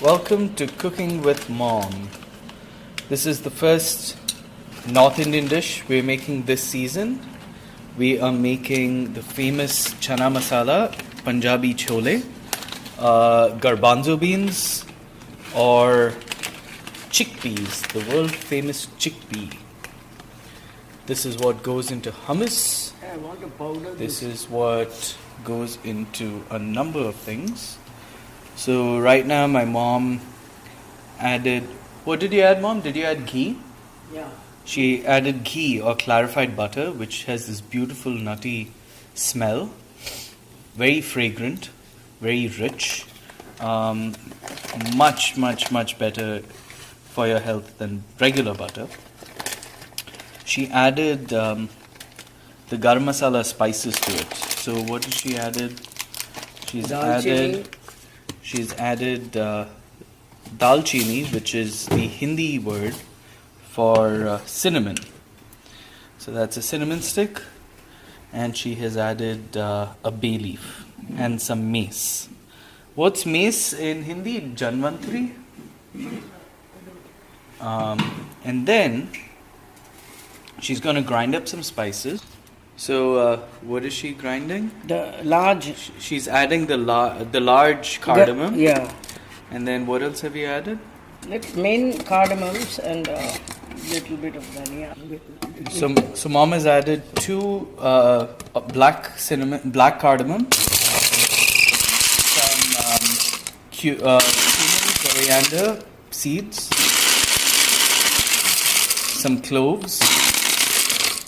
Welcome to Cooking with Mom. This is the first North Indian dish we're making this season. We are making the famous Channa Masala, Punjabi Chole, garbanzo beans, or chickpeas, the world famous chickpea. This is what goes into hummus. I want to powder This is what goes into a number of things. So right now my mom added, what did you add, Mom? Did you add ghee? Yeah. She added ghee or clarified butter, which has this beautiful nutty smell. Very fragrant, very rich. Much better for your health than regular butter. She added the garam masala spices to it. So what did she added? She's added dalchini, which is the Hindi word for cinnamon. So that's a cinnamon stick, and she has added a bay leaf and some mace. What's mace in Hindi? Janvantri. And then she's going to grind up some spices. So what is she grinding? The large. She's adding the large cardamom. Yeah. And then what else have you added? Next, main cardamoms and little bit of dhania. So Mom has added two black cardamom, some cumin, coriander seeds, some cloves,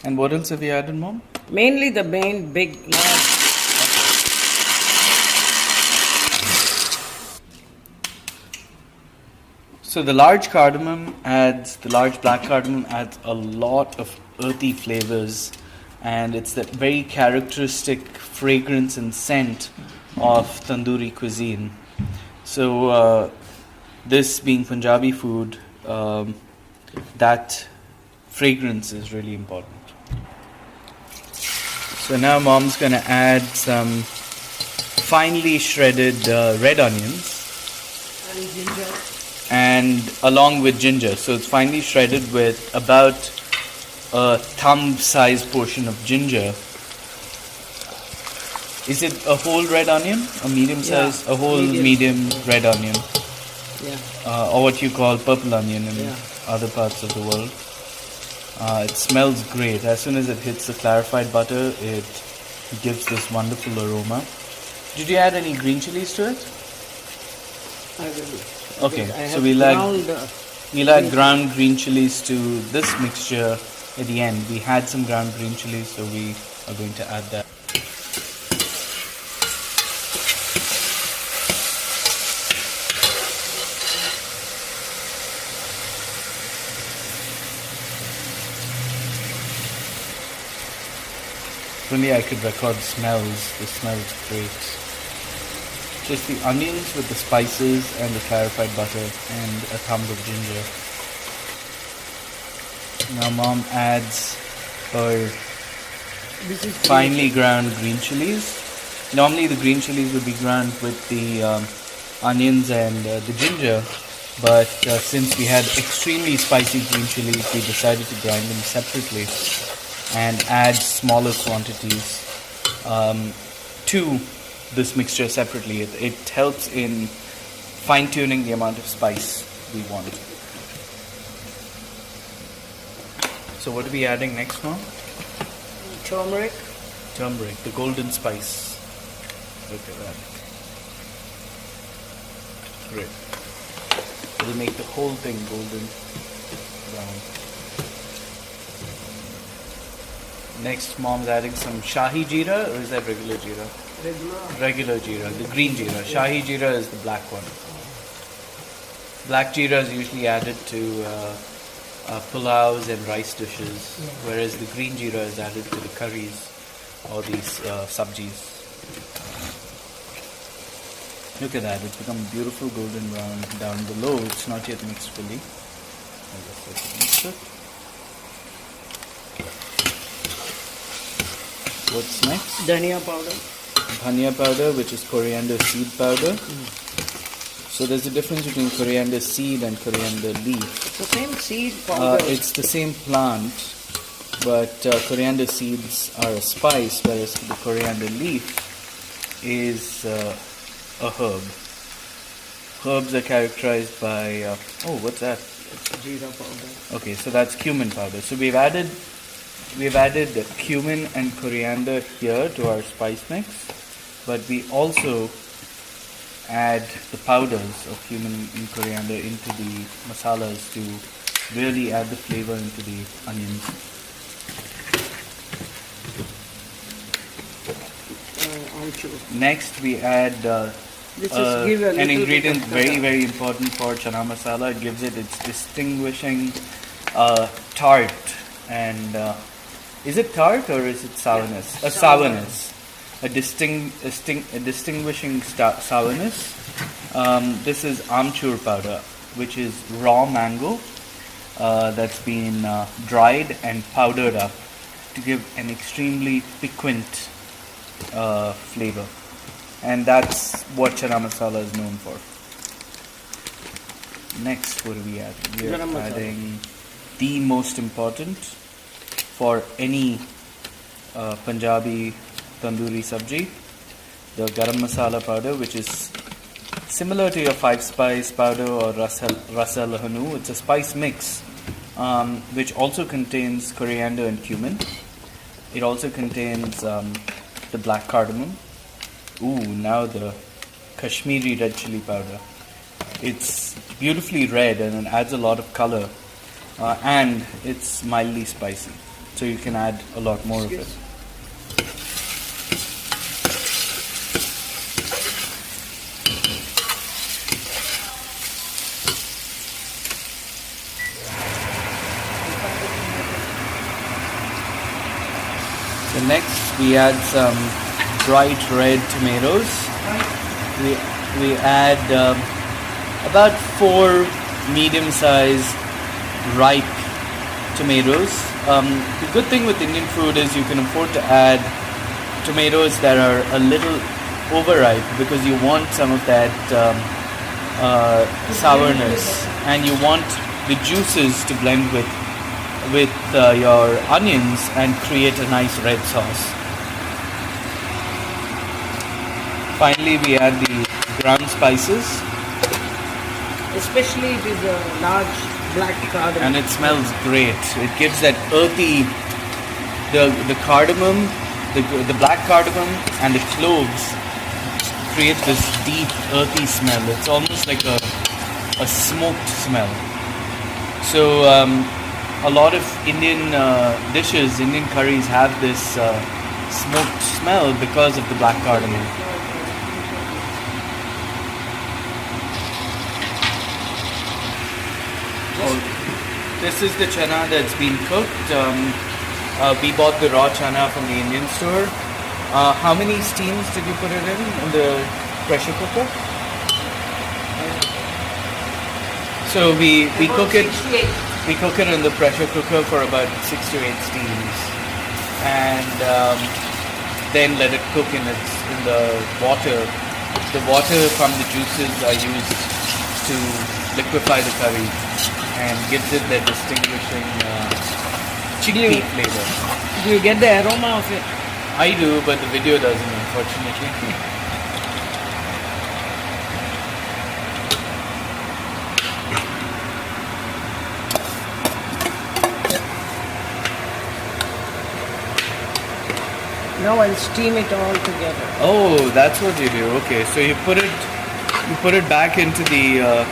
and what else have you added, Mom? Mainly the main big large. So the large black cardamom adds a lot of earthy flavors, and it's that very characteristic fragrance and scent of tandoori cuisine. So this being Punjabi food, that fragrance is really important. So now Mom's gonna add some finely shredded red onions And ginger. and along with ginger. So it's finely shredded with about a thumb-sized portion of ginger. Is it a whole red onion? A medium size? Yeah, A whole medium red onion? Yeah. Or what you call purple onion in Yeah. other parts of the world. It smells great. As soon as it hits the clarified butter, it gives this wonderful aroma. Did you add any green chilies to it? I will. Okay, I so have we'll add ground, ground green chilies to this mixture at the end. We had some ground green chilies, so we are going to add that. If only I could record smells. The smells great. Just the onions with the spices and the clarified butter and a thumb of ginger. Now Mom adds her This is finely ground green chilies. Normally the green chilies would be ground with the onions and the ginger, but since we had extremely spicy green chilies, we decided to grind them separately and add smaller quantities to this mixture separately. It helps in fine-tuning the amount of spice we want. So what are we adding next, Mom? turmeric. Turmeric, the golden spice. Look at that. Great. It'll make the whole thing golden brown. Next, Mom's adding some shahi jeera, or is that regular jeera? Regular jeera, the green jeera. Shahi jeera is the black one. Black jeera is usually added to pulaus and rice dishes, whereas the green jeera is added to the curries or these sabjis. Look at that, it's become beautiful golden brown down below. It's not yet mixed fully. I'll just let it mix it. What's next? Dhania powder. Dhania powder, which is coriander seed powder. So there's a difference between coriander seed and coriander leaf. It's the same seed powder. It's the same plant, but coriander seeds are a spice, whereas the coriander leaf is a herb. Herbs are characterized by what's that? It's jeera powder. Okay, so that's cumin powder. So we've added cumin and coriander here to our spice mix, but we also add the powders of cumin and coriander into the masalas to really add the flavor into the onions. Next we add an ingredient very important for Channa Masala. It gives it its distinguishing tart and is it tart or is it sourness? Yeah. A sourness. A distinguishing sourness. This is amchur powder, which is raw mango that's been dried and powdered up to give an extremely piquant flavor, and that's what Channa Masala is known for. Next, what do we add? We are adding the most important for any Punjabi tandoori sabji, the garam masala powder, which is similar to your 5-spice powder or rasa lahanu. It's a spice mix which also contains coriander and cumin. It also contains the black cardamom. Now the Kashmiri red chili powder. It's beautifully red and it adds a lot of color, and it's mildly spicy, so you can add a lot more of it. So next we add some bright red tomatoes. We add about 4 medium-sized ripe tomatoes. The good thing with Indian food is you can afford to add tomatoes that are a little overripe because you want some of that sourness, and you want the juices to blend with your onions and create a nice red sauce. Finally, we add the ground spices. Especially it is a large black cardamom. And it smells great. It gives that earthy, the cardamom, the black cardamom and the cloves create this deep earthy smell. It's almost like a smoked smell. So a lot of Indian dishes, Indian curries have this smoked smell because of the black cardamom. This is the chana that's been cooked. We bought the raw chana from the Indian store. How many steams did you put it in the pressure cooker? So we cook it. We cook it in the pressure cooker for about 6 to 8 steams, and then let it cook in the water. The water from the juices are used to liquefy the curry and gives it that distinguishing chickpea flavor. Do you get the aroma of it? I do, but the video doesn't, unfortunately. Now I'll steam it all together. Oh, that's what you do. Okay, so you put it back into the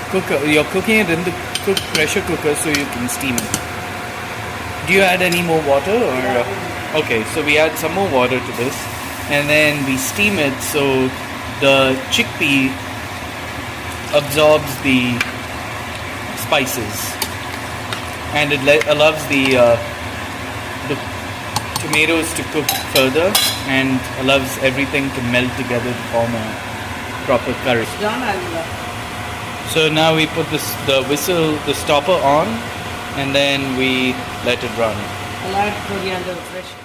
cooker. You're cooking it in the pressure cooker so you can steam it. Do you add any more water or? Okay, so we add some more water to this, and then we steam it so the chickpea absorbs the spices, and it allows the tomatoes to cook further and allows everything to melt together to form a proper curry. So now we put the stopper on, and then we let it run. I'll add coriander, fresh coriander.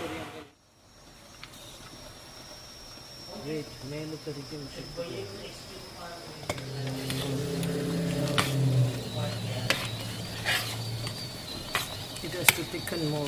Wait, It has to thicken more.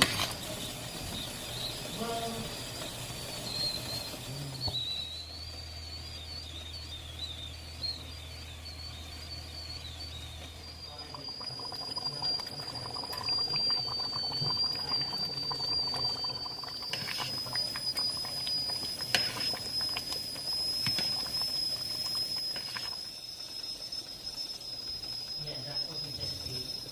Yeah, that's what we just did.